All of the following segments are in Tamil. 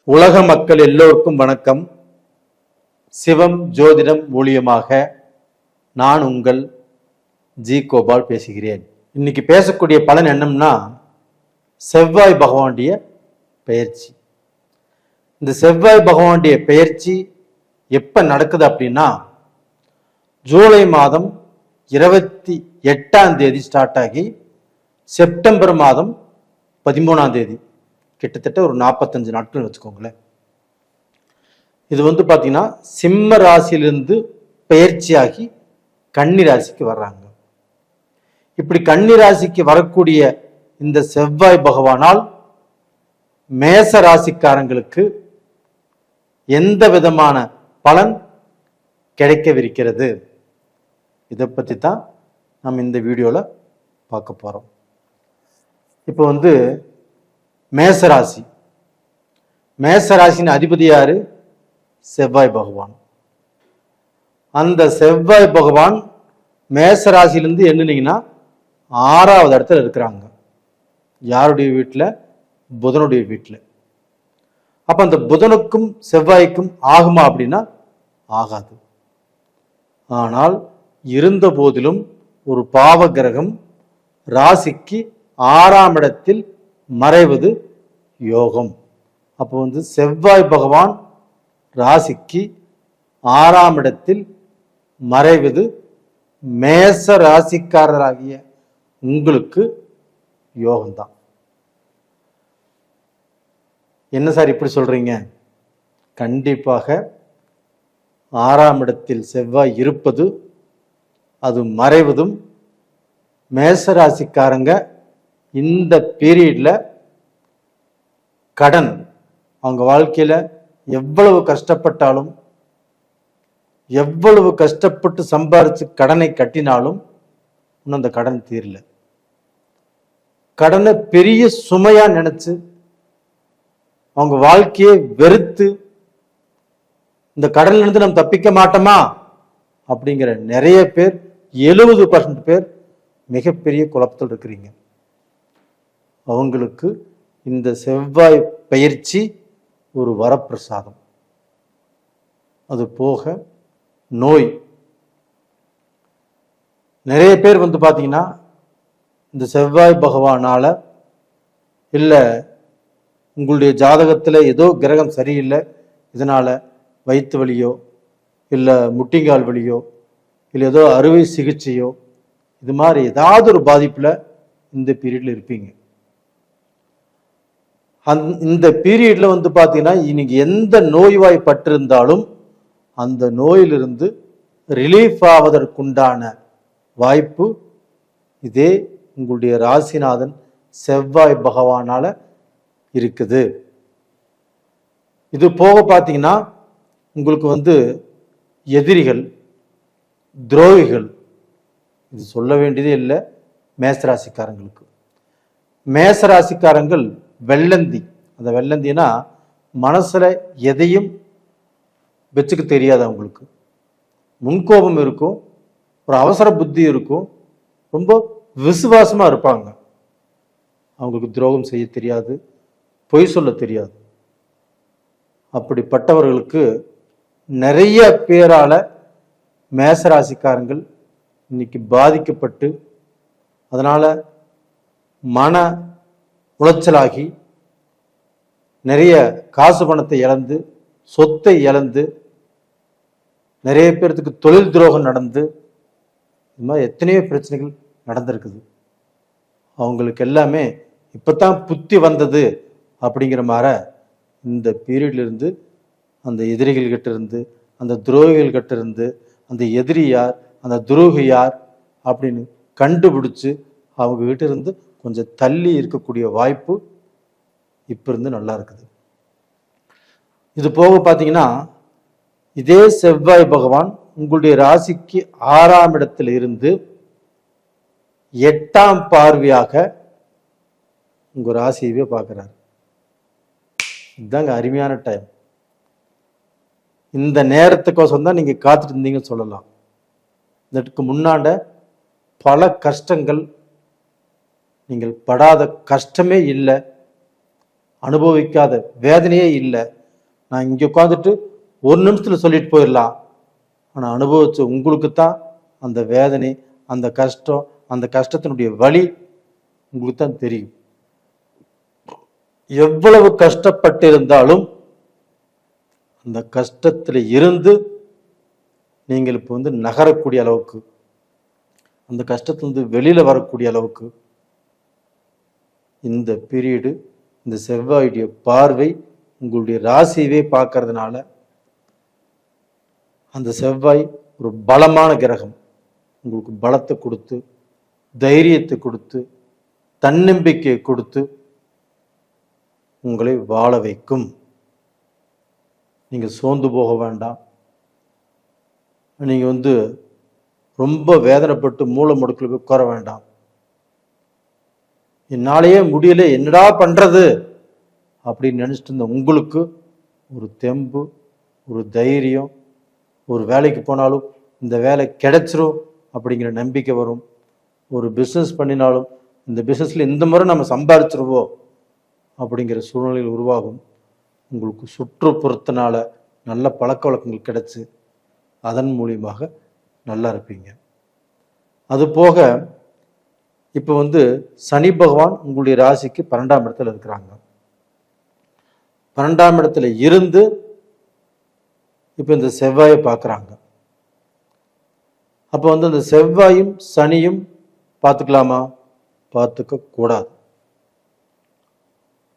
உலக மக்கள் எல்லோருக்கும் வணக்கம். சிவம் ஜோதிடம் மூலியமாக நான் உங்கள் ஜி கோபால் பேசுகிறேன். இன்னைக்கு பேசக்கூடிய பலன் என்னம்னா, செவ்வாய் பகவானுடைய பெயர்ச்சி. இந்த செவ்வாய் பகவானுடைய பெயர்ச்சி எப்ப நடக்குது அப்படின்னா, ஜூலை மாதம் 28 ஸ்டார்ட் ஆகி செப்டம்பர் மாதம் 13 கிட்டத்தட்ட ஒரு 45 நாட்கள் வச்சுக்கோங்களேன். இது பார்த்தீங்கன்னா சிம்ம ராசியிலிருந்து பெயர்ச்சியாகி கன்னி ராசிக்கு வர்றாங்க. இப்படி கன்னி ராசிக்கு வரக்கூடிய இந்த செவ்வாய் பகவானால் மேச ராசிக்காரங்களுக்கு எந்த விதமான பலன் கிடைக்கவிருக்கிறது, இதை பற்றி தான் நம்ம இந்த வீடியோவில் பார்க்க போகிறோம். இப்போ மேசராசி. மேசராசின் அதிபதி யாரு? செவ்வாய் பகவான். அந்த செவ்வாய் பகவான் மேசராசிலிருந்து எண்ணினீங்கன்னா 6வது இடத்துல இருக்கிறாங்க. யாருடைய வீட்டில்? புதனுடைய வீட்டில். அப்ப அந்த புதனுக்கும் செவ்வாய்க்கும் ஆகுமா அப்படின்னா ஆகாது. ஆனால் இருந்த போதிலும் ஒரு பாவ கிரகம் ராசிக்கு 6ஆம் இடத்தில் மறைவது யோகம். அப்போ செவ்வாய் பகவான் ராசிக்கு 6ஆம் இடத்தில் மறைவது மேச ராசிக்காரராகிய உங்களுக்கு யோகம்தான். என்ன சார் இப்படி சொல்றீங்க? கண்டிப்பாக 6ஆம் இடத்தில் செவ்வாய் இருப்பது, அது மறைவதும் மேச ராசிக்காரங்க இந்த பீரியட்ல கடன், அவங்க வாழ்க்கையில எவ்வளவு கஷ்டப்பட்டாலும், எவ்வளவு கஷ்டப்பட்டு சம்பாரிச்சு கடனை கட்டினாலும் இன்னும் அந்த கடன் தீரல. கடனை பெரிய சுமையா நினைச்சு அவங்க வாழ்க்கையை வெறுத்து, இந்த கடன்ல இருந்து நம்ம தப்பிக்க மாட்டோமா அப்படிங்கிற நிறைய பேர், 70% பேர் மிகப்பெரிய குழப்பத்தில் இருக்கிறீங்க. அவங்களுக்கு இந்த செவ்வாய் பயிற்சி ஒரு வரப்பிரசாதம். அது போக நோய், நிறைய பேர் பார்த்தீங்கன்னா இந்த செவ்வாய் பகவானால, இல்லை உங்களுடைய ஜாதகத்தில் ஏதோ கிரகம் சரியில்லை, இதனால வயிற்று வலியோ, இல்லை முட்டிங்கால் வலியோ, இல்லை ஏதோ அறுவை சிகிச்சையோ, இது மாதிரி ஏதாவது ஒரு பாதிப்புல இந்த பீரியட்ல இருப்பீங்க. இந்த பீரியட்ல பார்த்தீங்கன்னா இன்னைக்கு எந்த நோய்வாய்ப்பட்டிருந்தாலும் அந்த நோயிலிருந்து ரிலீஃப் ஆவதற்குண்டான வாய்ப்பு இதே உங்களுடைய ராசிநாதன் செவ்வாய் பகவானால இருக்குது. இது போக பார்த்தீங்கன்னா உங்களுக்கு எதிரிகள், துரோகிகள், இது சொல்ல வேண்டியதே இல்லை. மேசராசிக்காரங்களுக்கு, மேசராசிக்காரங்கள் வெள்ளந்தி. அந்த வெள்ளந்தினா மனசுல எதையும் வச்சுக்க தெரியாது. அவங்களுக்கு முன்கோபம் இருக்கும், ஒரு அவசர புத்தி இருக்கும், ரொம்ப விசுவாசமா இருப்பாங்க. அவங்களுக்கு துரோகம் செய்ய தெரியாது, பொய் சொல்ல தெரியாது. அப்படிப்பட்டவர்களுக்கு நிறைய பேரால மேசராசிக்காரங்கள் இன்னைக்கு பாதிக்கப்பட்டு, அதனால மன உளைச்சலாகி நிறைய காசு பணத்தை இழந்து, சொத்தை இழந்து, நிறைய பேர்த்துக்கு தொழில் துரோகம் நடந்து, இது மாதிரி எத்தனையோ பிரச்சனைகள் நடந்திருக்குது. அவங்களுக்கு எல்லாமே இப்பதான் புத்தி வந்தது அப்படிங்கிற மாதிரி இந்த பீரியட்ல இருந்து அந்த எதிரிகள் கிட்ட இருந்து, அந்த துரோகிகள் கிட்ட இருந்து, அந்த எதிரி யார், அந்த துரோகி யார் அப்படின்னு கண்டுபிடிச்சு அவங்க கிட்ட இருந்து கொஞ்சம் தள்ளி இருக்கக்கூடிய வாய்ப்பு இப்ப இருந்து நல்லா இருக்குது. இது போக பார்த்தீங்கன்னா இதே செவ்வாய் பகவான் உங்களுடைய ராசிக்கு 6ஆம் இடத்தில் இருந்து 8ஆம் பார்வையாக உங்க ராசியவே பார்க்கிறார். இதுதாங்க அருமையான டைம். இந்த நேரத்துக்கோசம் தான் நீங்க காத்துட்டு இருந்தீங்கன்னு சொல்லலாம். இதற்கு முன்னாண்ட பல கஷ்டங்கள், நீங்கள் படாத கஷ்டமே இல்லை. அனுபவிக்காத வேதனையே இல்லை. நான் இங்கே உட்காந்துட்டு ஒரு நிமிஷத்தில் சொல்லிட்டு போயிடலாம். ஆனால் அனுபவிச்ச உங்களுக்கு தான் அந்த வேதனை, அந்த கஷ்டம், அந்த கஷ்டத்தினுடைய வலி உங்களுக்கு தான் தெரியும். எவ்வளவு கஷ்டப்பட்டு இருந்தாலும் அந்த கஷ்டத்தில் இருந்து நீங்கள் இப்போ நகரக்கூடிய அளவுக்கு, அந்த கஷ்டத்திலிருந்து வெளியில் வரக்கூடிய அளவுக்கு இந்த பீரியடு, இந்த செவ்வாயுடைய பார்வை உங்களுடைய ராசியவே பார்க்கறதுனால, அந்த செவ்வாய் ஒரு பலமான கிரகம். உங்களுக்கு பலத்தை கொடுத்து, தைரியத்தை கொடுத்து, தன்னம்பிக்கையை கொடுத்து உங்களை வாழ வைக்கும். நீங்கள் சோர்ந்து போக வேண்டாம். நீங்கள் ரொம்ப வேதனைப்பட்டு மூளை முடுக்கில் உட்கார வேண்டாம். என்னாலேயே முடியல, என்னடா பண்றது அப்படின்னு நினைச்சிட்டு இருந்த உங்களுக்கு ஒரு தெம்பு, ஒரு தைரியம், ஒரு வேலைக்கு போனாலும் இந்த வேலை கிடைச்சிரும் அப்படிங்கிற நம்பிக்கை வரும். ஒரு பிஸ்னஸ் பண்ணினாலும் இந்த பிஸ்னஸில் இந்த முறை நம்ம சம்பாதிச்சிருவோம் அப்படிங்கிற சூழ்நிலையில் உருவாகும். உங்களுக்கு சுற்றுப்புறத்தினால நல்ல பழக்க வழக்கங்கள் கிடைச்சி அதன் மூலியமாக நல்லா இருப்பீங்க. அது போக இப்போ சனி பகவான் உங்களுடைய ராசிக்கு 12ஆம் இடத்துல இருக்கிறாங்க. 12ஆம் இடத்துல இருந்து இப்போ இந்த செவ்வாயை பார்க்குறாங்க. அப்போ அந்த செவ்வாயும் சனியும் பார்த்துக்கலாமா? பார்த்துக்க கூடாது.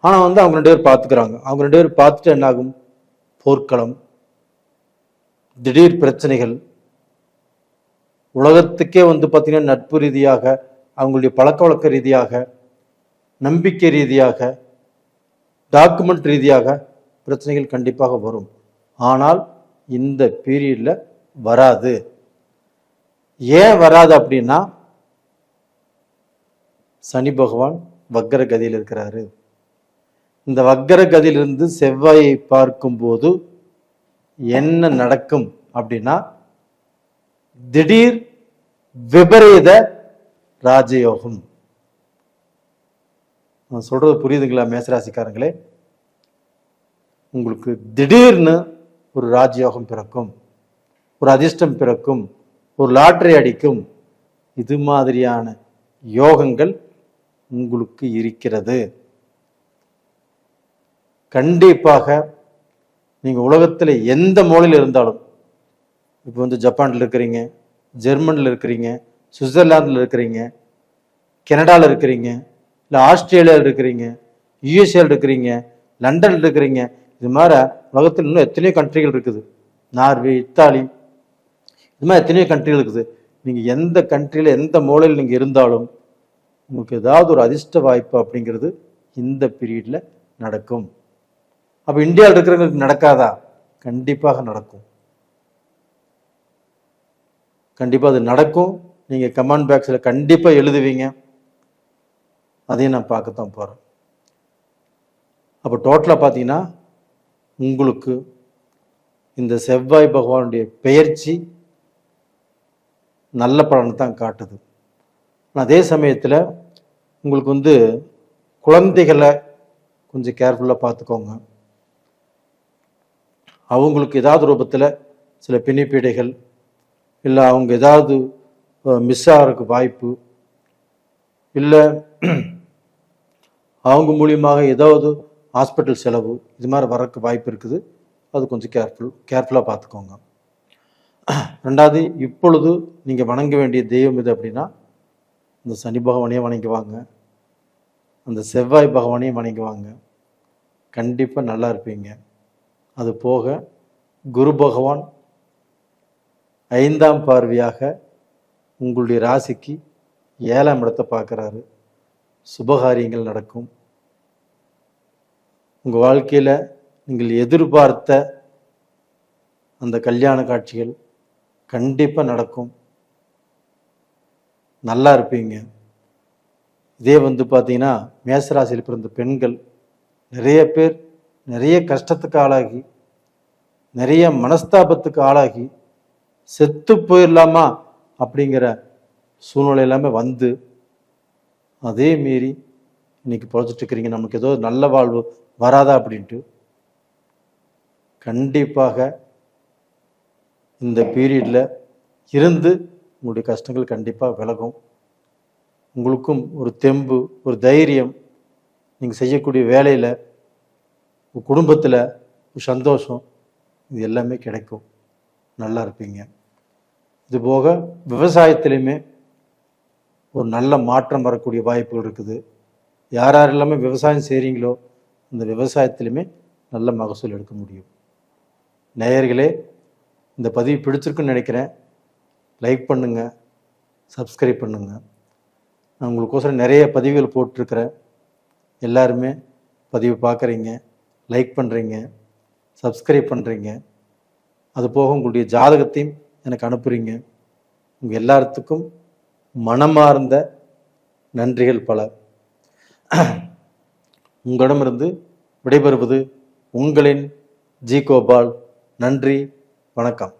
ஆனால் அவங்க 2 பேர் பார்த்துக்கிறாங்க. அவங்க 2 பேர் பார்த்துட்டு என்ன ஆகும்? போர்க்களம், திடீர் பிரச்சனைகள், உலகத்துக்கே பார்த்தீங்கன்னா நட்பு ரீதியாக, அவங்களுடைய பழக்க வழக்க ரீதியாக, நம்பிக்கை ரீதியாக, டாக்குமெண்ட் ரீதியாக பிரச்சனைகள் கண்டிப்பாக வரும். ஆனால் இந்த பீரியட்ல வராது. ஏன் வராது அப்படின்னா, சனி பகவான் வக்கர கதியில் இருக்கிறாரு. இந்த வக்கர கதியிலிருந்து செவ்வாயை பார்க்கும்போது என்ன நடக்கும் அப்படின்னா, திடீர் விபரீத ராஜயோகம். நான் சொல்றது புரியுதுங்களா மேசராசிக்காரங்களே? உங்களுக்கு திடீர்னு ஒரு ராஜயோகம் பிறக்கும், ஒரு அதிர்ஷ்டம் பிறக்கும், ஒரு லாட்டரி அடிக்கும். இது மாதிரியான யோகங்கள் உங்களுக்கு இருக்கிறது. கண்டிப்பாக நீங்க உலகத்தில் எந்த மூலையில் இருந்தாலும், இப்போ ஜப்பான்ல இருக்கிறீங்க, ஜெர்மனில் இருக்கிறீங்க, சுவிட்சர்லாந்தில் இருக்கிறீங்க, கனடாவில் இருக்கிறீங்க, இல்லை ஆஸ்திரேலியாவில் இருக்கிறீங்க, யூஎஸ்ஏல இருக்கிறீங்க, லண்டனில் இருக்கிறீங்க, இது மாதிரி உலகத்தில் இன்னும் எத்தனையோ கண்ட்ரிகள் இருக்குது. நார்வே, இத்தாலி, இது மாதிரி எத்தனையோ கண்ட்ரிகள் இருக்குது. நீங்கள் எந்த கண்ட்ரியில் எந்த மூலையில் நீங்கள் இருந்தாலும் உங்களுக்கு ஏதாவது ஒரு அதிர்ஷ்ட வாய்ப்பு அப்படிங்கிறது இந்த பீரியட்ல நடக்கும். அப்போ இந்தியாவில் இருக்கிறவங்களுக்கு நடக்காதா? கண்டிப்பாக நடக்கும். கண்டிப்பாக அது நடக்கும். நீங்கள் கமெண்ட் பாக்ஸில் கண்டிப்பாக எழுதுவீங்க. அதையும் நான் பார்க்கத்தான் போகிறேன். அப்போ டோட்டலாக பார்த்தீங்கன்னா உங்களுக்கு இந்த செவ்வாய் பகவானுடைய பெயர்ச்சி நல்ல பலனை தான் காட்டுது. அதே சமயத்தில் உங்களுக்கு குழந்தைகளை கொஞ்சம் கேர்ஃபுல்லாக பார்த்துக்கோங்க. அவங்களுக்கு ஏதாவது ரூபத்தில் சில பிணிப்பீடைகள், இல்லை அவங்க ஏதாவது மிஸ் ஆகிறதுக்கு வாய்ப்பு, இல்லை அவங்க மூலியமாக ஏதாவது ஹாஸ்பிட்டல் செலவு, இது மாதிரி வரக்கு வாய்ப்பு இருக்குது. அது கொஞ்சம் கேர்ஃபுல்லாக பார்த்துக்கோங்க. ரெண்டாவது, இப்பொழுது நீங்கள் வணங்க வேண்டிய தெய்வம் இது அப்படின்னா, இந்த சனி பகவானையும் வணங்குவாங்க, அந்த செவ்வாய் பகவானையும் வணங்குவாங்க. கண்டிப்பாக நல்லா இருப்பீங்க. அது போக குரு பகவான் 5ஆம் பார்வையாக உங்களுடைய ராசிக்கு 7ஆம் இடத்தை பார்க்குறாரு. சுபகாரியங்கள் நடக்கும். உங்கள் வாழ்க்கையில் நீங்கள் எதிர்பார்த்த அந்த கல்யாண காட்சிகள் கண்டிப்பாக நடக்கும். நல்லா இருப்பீங்க. இதே பார்த்தீங்கன்னா மேசராசியில் பிறந்த பெண்கள் நிறைய பேர் நிறைய கஷ்டத்துக்கு ஆளாகி, நிறைய மனஸ்தாபத்துக்கு ஆளாகி, செத்து போயிடலாமா அப்படிங்கிற சூழ்நிலை எல்லாமே அதே மீறி இன்னைக்கு பொழைச்சிட்டு இருக்கிறீங்க. நமக்கு ஏதோ நல்ல வாழ்வு வராதா அப்படின்ட்டு. கண்டிப்பாக இந்த பீரியடில் இருந்து உங்களுடைய கஷ்டங்கள் கண்டிப்பாக விலகும். உங்களுக்கும் ஒரு தெம்பு, ஒரு தைரியம், நீங்கள் செய்யக்கூடிய வேலையில், உங்கள் குடும்பத்தில் ஒரு சந்தோஷம், இது எல்லாமே கிடைக்கும். நல்லா இருப்பீங்க. இது போக விவசாயத்திலையுமே ஒரு நல்ல மாற்றம் வரக்கூடிய வாய்ப்புகள் இருக்குது. யார் யாரெல்லாமே விவசாயம் செய்கிறீங்களோ அந்த விவசாயத்திலுமே நல்ல மகசூல் எடுக்க முடியும். நேயர்களே, இந்த பதிவு பிடிச்சிருக்குன்னு நினைக்கிறேன். லைக் பண்ணுங்கள், சப்ஸ்கிரைப் பண்ணுங்கள். நான் உங்களுக்கோசரம் நிறைய பதிவுகள் போட்டிருக்கிறேன். எல்லாருமே பதிவு பார்க்குறீங்க, லைக் பண்ணுறீங்க, சப்ஸ்கிரைப் பண்ணுறீங்க. அது போக உங்களுடைய ஜாதகத்தையும் எனக்கு அனுப்புகிறீங்க. உங்கள் எல்லாத்துக்கும் மனமார்ந்த நன்றிகள் பல. உங்களிடமிருந்து விடைபெறுவது உங்களின் ஜி கோபால். நன்றி, வணக்கம்.